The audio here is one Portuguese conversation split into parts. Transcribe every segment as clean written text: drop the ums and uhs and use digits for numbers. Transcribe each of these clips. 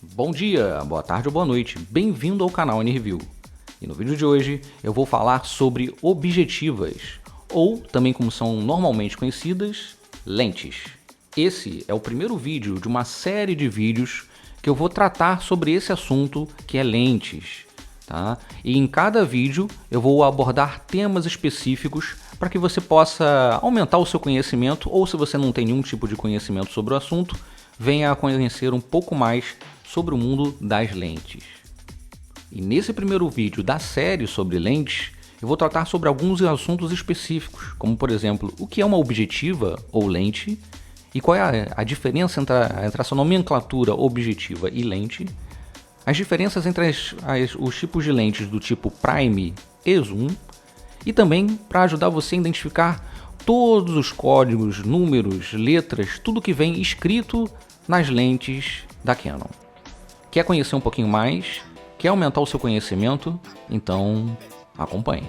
Bom dia, boa tarde ou boa noite, bem-vindo ao canal NReview. E no vídeo de hoje eu vou falar sobre objetivas, ou também como são normalmente conhecidas, lentes. Esse é o primeiro vídeo de uma série de vídeos que eu vou tratar sobre esse assunto que é lentes. Tá? E em cada vídeo eu vou abordar temas específicos para que você possa aumentar o seu conhecimento, ou se você não tem nenhum tipo de conhecimento sobre o assunto, venha a conhecer um pouco mais sobre o mundo das lentes. E nesse primeiro vídeo da série sobre lentes, eu vou tratar sobre alguns assuntos específicos, como por exemplo, o que é uma objetiva ou lente, e qual é a diferença entre essa nomenclatura objetiva e lente, as diferenças entre os tipos de lentes do tipo prime e zoom, e também para ajudar você a identificar todos os códigos, números, letras, tudo que vem escrito nas lentes da Canon. Quer conhecer um pouquinho mais? Quer aumentar o seu conhecimento? Então acompanhe.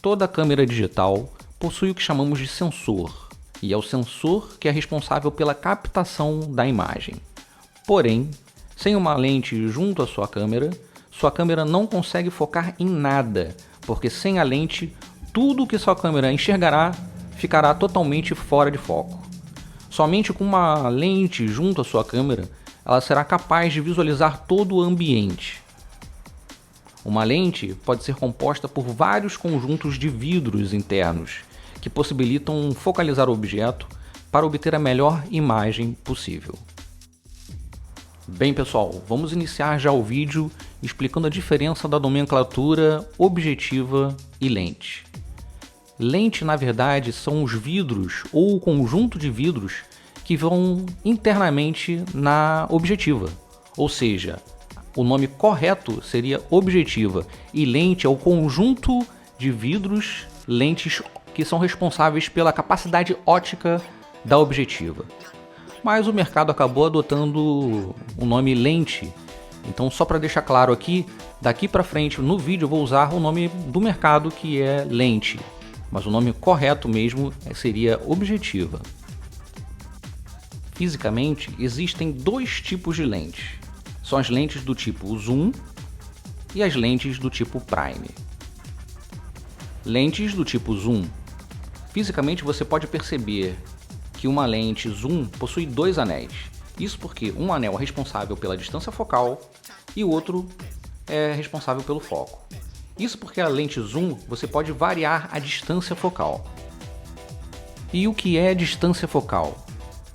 Toda câmera digital possui o que chamamos de sensor, e é o sensor que é responsável pela captação da imagem. Porém, sem uma lente junto à sua câmera não consegue focar em nada, porque sem a lente, tudo que sua câmera enxergará ficará totalmente fora de foco. Somente com uma lente junto à sua câmera, ela será capaz de visualizar todo o ambiente. Uma lente pode ser composta por vários conjuntos de vidros internos, que possibilitam focalizar o objeto para obter a melhor imagem possível. Bem pessoal, vamos iniciar já o vídeo explicando a diferença da nomenclatura objetiva e lente. Lente, na verdade, são os vidros ou o conjunto de vidros que vão internamente na objetiva, ou seja, o nome correto seria objetiva, e lente é o conjunto de vidros, lentes que são responsáveis pela capacidade óptica da objetiva. Mas o mercado acabou adotando o nome lente. Então, só para deixar claro aqui, daqui para frente no vídeo eu vou usar o nome do mercado, que é lente. Mas o nome correto mesmo seria objetiva. Fisicamente, existem dois tipos de lentes. São as lentes do tipo zoom e as lentes do tipo prime. Lentes do tipo zoom. Fisicamente você pode perceber que uma lente zoom possui dois anéis. Isso porque um anel é responsável pela distância focal e o outro é responsável pelo foco. Isso porque a lente zoom você pode variar a distância focal. E o que é distância focal?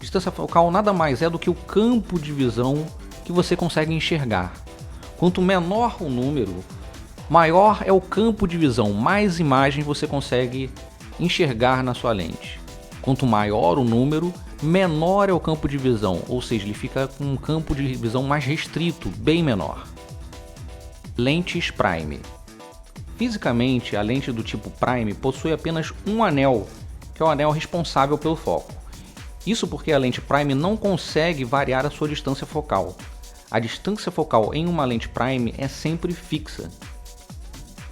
Distância focal nada mais é do que o campo de visão que você consegue enxergar. Quanto menor o número, maior é o campo de visão, mais imagem você consegue enxergar na sua lente. Quanto maior o número, menor é o campo de visão, ou seja, ele fica com um campo de visão mais restrito, bem menor. Lentes prime. Fisicamente, a lente do tipo prime possui apenas um anel, que é o anel responsável pelo foco. Isso porque a lente prime não consegue variar a sua distância focal. A distância focal em uma lente prime é sempre fixa.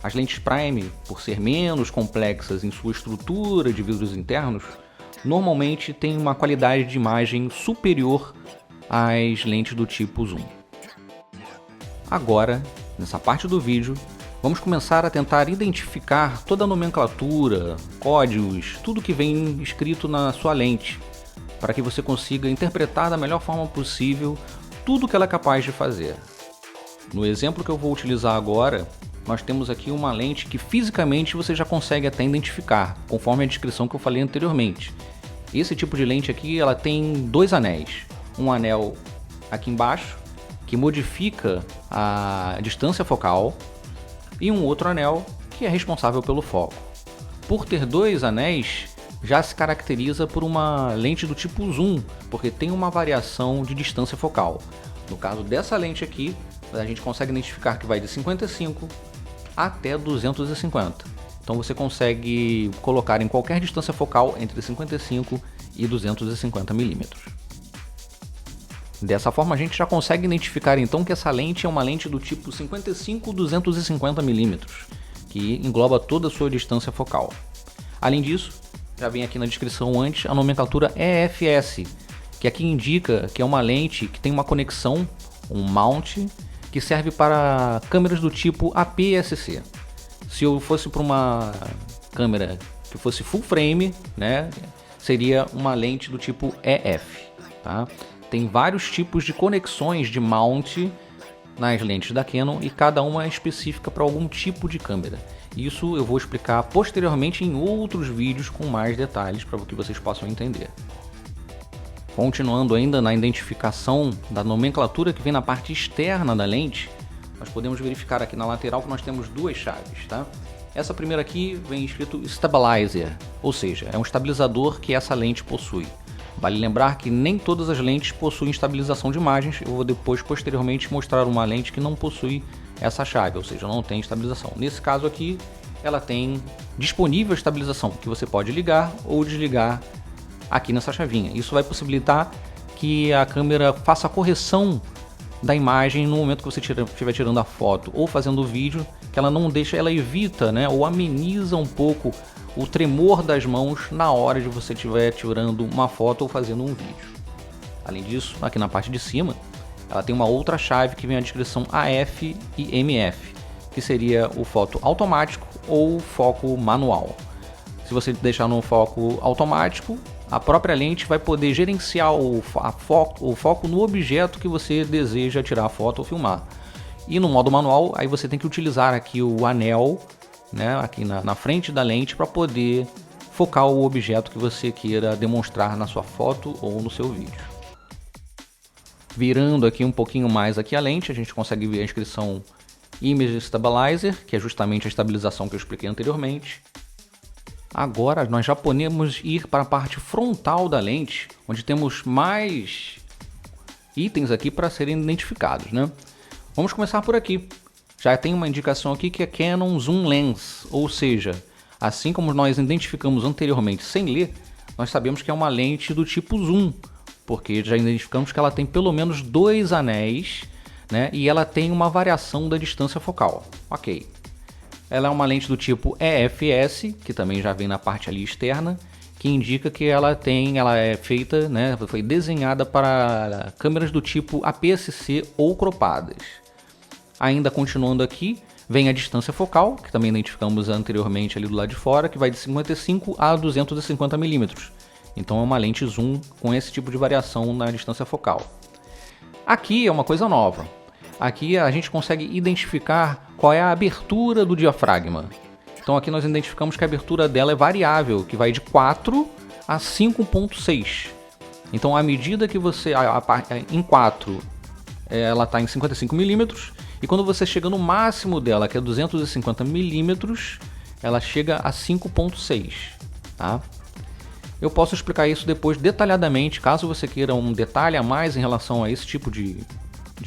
As lentes prime, por ser menos complexas em sua estrutura de vidros internos, normalmente têm uma qualidade de imagem superior às lentes do tipo zoom. Agora, nessa parte do vídeo, vamos começar a tentar identificar toda a nomenclatura, códigos, tudo que vem escrito na sua lente, para que você consiga interpretar da melhor forma possível tudo que ela é capaz de fazer. No exemplo que eu vou utilizar agora, nós temos aqui uma lente que fisicamente você já consegue até identificar, conforme a descrição que eu falei anteriormente. Esse tipo de lente aqui, ela tem dois anéis. Um anel aqui embaixo, que modifica a distância focal, e um outro anel que é responsável pelo foco. Por ter dois anéis, já se caracteriza por uma lente do tipo zoom, porque tem uma variação de distância focal. No caso dessa lente aqui, a gente consegue identificar que vai de 55 até 250. Então você consegue colocar em qualquer distância focal entre 55 e 250 milímetros. Dessa forma a gente já consegue identificar então que essa lente é uma lente do tipo 55-250mm, que engloba toda a sua distância focal. Além disso, já vem aqui na descrição antes a nomenclatura EFS, que aqui indica que é uma lente que tem uma conexão, um mount, que serve para câmeras do tipo APS-C. Se eu fosse para uma câmera que fosse full frame, né, seria uma lente do tipo EF. Tá? Tem vários tipos de conexões de mount nas lentes da Canon e cada uma é específica para algum tipo de câmera. Isso eu vou explicar posteriormente em outros vídeos com mais detalhes para que vocês possam entender. Continuando ainda na identificação da nomenclatura que vem na parte externa da lente, nós podemos verificar aqui na lateral que nós temos duas chaves. Tá? Essa primeira aqui vem escrito Stabilizer, ou seja, é um estabilizador que essa lente possui. Vale lembrar que nem todas as lentes possuem estabilização de imagens. Eu vou depois, posteriormente, mostrar uma lente que não possui essa chave, ou seja, não tem estabilização. Nesse caso aqui, ela tem disponível a estabilização, que você pode ligar ou desligar aqui nessa chavinha. Isso vai possibilitar que a câmera faça a correção da imagem no momento que você estiver tirando a foto ou fazendo o vídeo, que ela não deixa, ela evita, né, ou ameniza um pouco o tremor das mãos na hora de você estiver tirando uma foto ou fazendo um vídeo. Além disso, aqui na parte de cima, ela tem uma outra chave que vem a descrição AF e MF, que seria o foco automático ou foco manual. Se você deixar no foco automático, a própria lente vai poder gerenciar o foco no objeto que você deseja tirar a foto ou filmar. E no modo manual, aí você tem que utilizar aqui o anel, né, aqui na frente da lente para poder focar o objeto que você queira demonstrar na sua foto ou no seu vídeo. Virando aqui um pouquinho mais aqui a lente, a gente consegue ver a inscrição Image Stabilizer, que é justamente a estabilização que eu expliquei anteriormente. Agora nós já podemos ir para a parte frontal da lente, onde temos mais itens aqui para serem identificados, né? Vamos começar por aqui. Já tem uma indicação aqui que é Canon Zoom Lens, ou seja, assim como nós identificamos anteriormente sem ler, nós sabemos que é uma lente do tipo zoom, porque já identificamos que ela tem pelo menos 2 anéis, né, e ela tem uma variação da distância focal. Ok. Ela é uma lente do tipo EFS, que também já vem na parte ali externa, que indica que ela é feita, né, foi desenhada para câmeras do tipo APS-C ou cropadas. Ainda continuando aqui, vem a distância focal, que também identificamos anteriormente ali do lado de fora, que vai de 55 a 250 mm. Então é uma lente zoom com esse tipo de variação na distância focal. Aqui é uma coisa nova. Aqui a gente consegue identificar qual é a abertura do diafragma. Então aqui nós identificamos que a abertura dela é variável, que vai de 4 a 5.6. Então à medida que você... em 4 ela está em 55 mm, e quando você chega no máximo dela, que é 250 mm, ela chega a 5.6. Tá? Eu posso explicar isso depois detalhadamente, caso você queira um detalhe a mais em relação a esse tipo de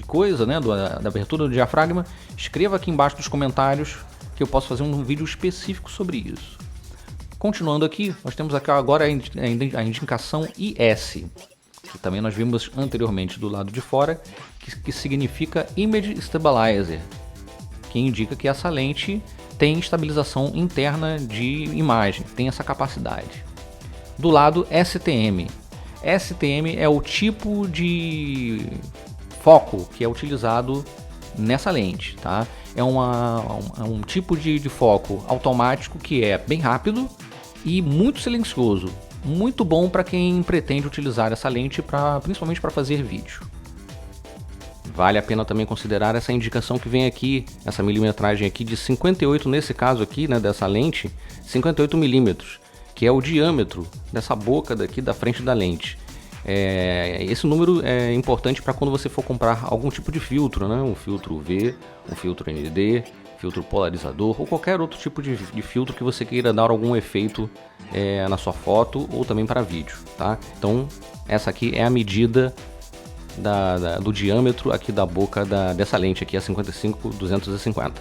coisa, né, da abertura do diafragma. Escreva aqui embaixo nos comentários que eu posso fazer um vídeo específico sobre isso. Continuando aqui, nós temos aqui agora a indicação IS, que também nós vimos anteriormente do lado de fora, que significa Image Stabilizer, que indica que essa lente tem estabilização interna de imagem, tem essa capacidade. Do lado STM. STM é o tipo de foco que é utilizado nessa lente, tá? É um tipo de foco automático que é bem rápido e muito silencioso. Muito bom para quem pretende utilizar essa lente principalmente para fazer vídeo. Vale a pena também considerar essa indicação que vem aqui, essa milimetragem aqui de 58, nesse caso aqui, né, dessa lente, 58 milímetros, que é o diâmetro dessa boca daqui da frente da lente. Esse número é importante para quando você for comprar algum tipo de filtro, né? Um filtro UV, um filtro ND, filtro polarizador ou qualquer outro tipo de filtro que você queira dar algum efeito na sua foto ou também para vídeo, tá? Então essa aqui é a medida do diâmetro aqui da boca dessa lente aqui, a 55-250.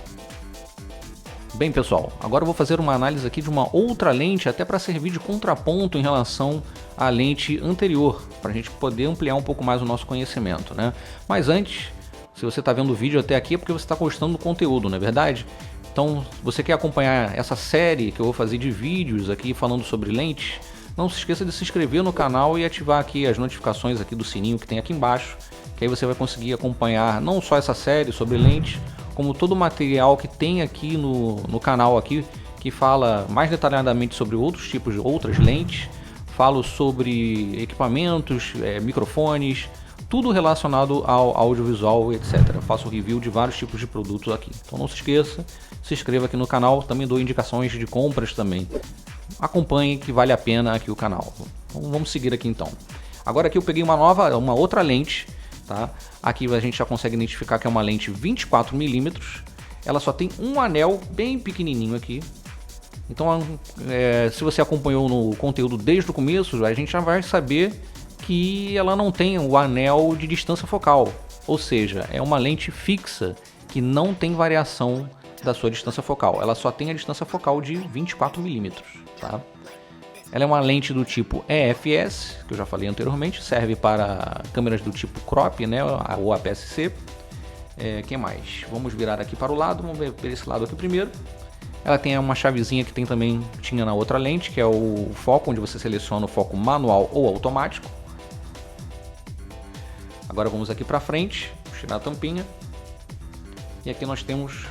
Bem pessoal, agora eu vou fazer uma análise aqui de uma outra lente, até para servir de contraponto em relação à lente anterior, para a gente poder ampliar um pouco mais o nosso conhecimento, né? Mas antes, se você está vendo o vídeo até aqui é porque você está gostando do conteúdo, não é verdade? Então, se você quer acompanhar essa série que eu vou fazer de vídeos aqui falando sobre lentes, não se esqueça de se inscrever no canal e ativar aqui as notificações aqui do sininho que tem aqui embaixo, que aí você vai conseguir acompanhar não só essa série sobre lentes, como todo o material que tem aqui no canal aqui, que fala mais detalhadamente sobre outros tipos de outras lentes, falo sobre equipamentos, microfones, tudo relacionado ao audiovisual, etc. Eu faço review de vários tipos de produtos aqui. Então não se esqueça, se inscreva aqui no canal, também dou indicações de compras também. Acompanhe que vale a pena aqui o canal. Então, vamos seguir aqui então. Agora aqui eu peguei uma outra lente. Tá? Aqui a gente já consegue identificar que é uma lente 24mm, ela só tem um anel bem pequenininho aqui. Então se você acompanhou no conteúdo desde o começo, a gente já vai saber que ela não tem o anel de distância focal, ou seja, é uma lente fixa que não tem variação da sua distância focal, ela só tem a distância focal de 24mm. Tá? Ela é uma lente do tipo EFS, que eu já falei anteriormente, serve para câmeras do tipo crop, né, ou APS-C. Que mais? Vamos virar aqui para o lado, vamos ver esse lado aqui primeiro. Ela tem uma chavezinha que tinha na outra lente, que é o foco, onde você seleciona o foco manual ou automático. Agora vamos aqui para frente, tirar a tampinha. E aqui nós temos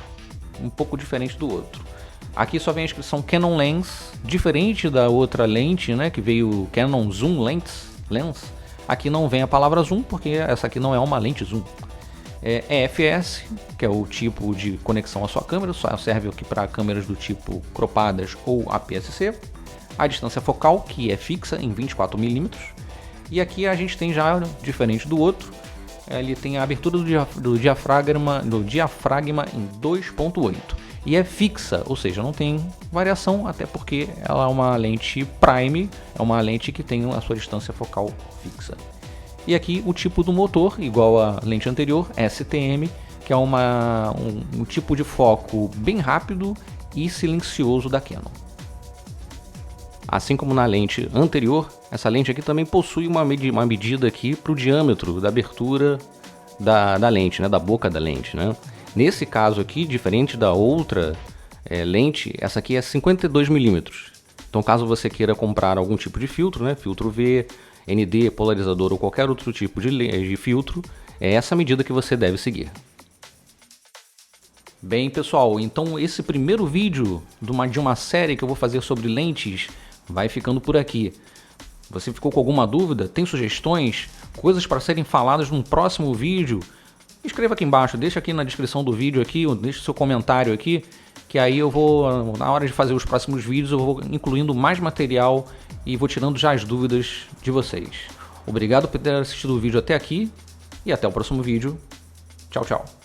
um pouco diferente do outro. Aqui só vem a inscrição Canon Lens, diferente da outra lente, né, que veio Canon Zoom Lens. Aqui não vem a palavra zoom, porque essa aqui não é uma lente zoom. É EFS, que é o tipo de conexão à sua câmera, só serve aqui para câmeras do tipo cropadas ou APS-C. A distância focal, que é fixa em 24mm. E aqui a gente tem já, diferente do outro, ele tem a abertura do diafragma em 2.8. E é fixa, ou seja, não tem variação, até porque ela é uma lente prime, é uma lente que tem a sua distância focal fixa. E aqui o tipo do motor, igual à lente anterior, STM, que é um tipo de foco bem rápido e silencioso da Canon. Assim como na lente anterior, essa lente aqui também possui uma medida aqui para o diâmetro da abertura da lente, né, da boca da lente, né? Nesse caso aqui, diferente da outra lente, essa aqui é 52mm. Então caso você queira comprar algum tipo de filtro, né, filtro V, ND, polarizador ou qualquer outro tipo de filtro, é essa medida que você deve seguir. Bem pessoal, então esse primeiro vídeo de uma série que eu vou fazer sobre lentes vai ficando por aqui. Você ficou com alguma dúvida? Tem sugestões? Coisas para serem faladas num próximo vídeo? Escreva aqui embaixo, deixa aqui na descrição do vídeo aqui, deixa seu comentário aqui, que aí eu vou, na hora de fazer os próximos vídeos, eu vou incluindo mais material e vou tirando já as dúvidas de vocês. Obrigado por ter assistido o vídeo até aqui e até o próximo vídeo. Tchau, tchau.